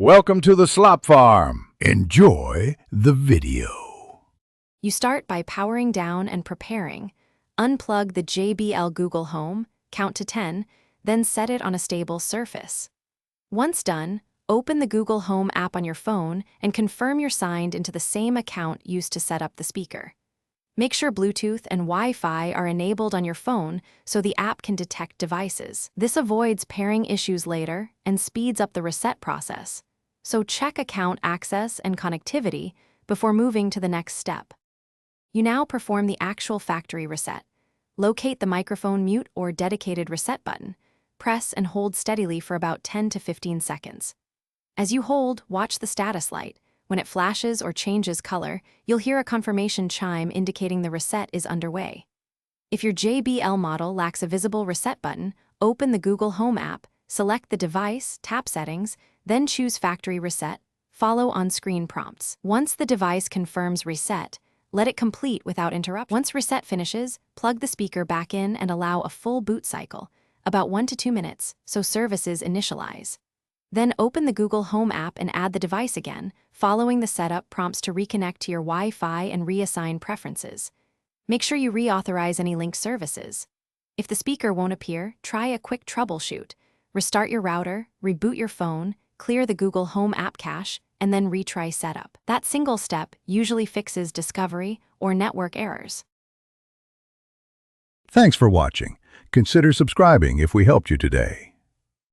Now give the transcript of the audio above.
Welcome to the Slop Farm. Enjoy the video. You start by powering down and preparing. Unplug the JBL Google Home, count to 10, then set it on a stable surface. Once done, open the Google Home app on your phone and confirm you're signed into the same account used to set up the speaker. Make sure Bluetooth and Wi-Fi are enabled on your phone so the app can detect devices. This avoids pairing issues later and speeds up the reset process. So check account access and connectivity before moving to the next step. You now perform the actual factory reset. Locate the microphone mute or dedicated reset button. Press and hold steadily for about 10 to 15 seconds. As you hold, watch the status light. When it flashes or changes color, you'll hear a confirmation chime indicating the reset is underway. If your JBL model lacks a visible reset button, open the Google Home app, select the device, tap Settings, then choose Factory Reset, follow on-screen prompts. Once the device confirms reset, let it complete without interruption. Once reset finishes, plug the speaker back in and allow a full boot cycle, about 1 to 2 minutes, so services initialize. Then open the Google Home app and add the device again, following the setup prompts to reconnect to your Wi-Fi and reassign preferences. Make sure you reauthorize any linked services. If the speaker won't appear, try a quick troubleshoot. Restart your router, reboot your phone, clear the Google Home app cache, and then retry setup. That single step usually fixes discovery or network errors. Thanks for watching. Consider subscribing if we helped you today.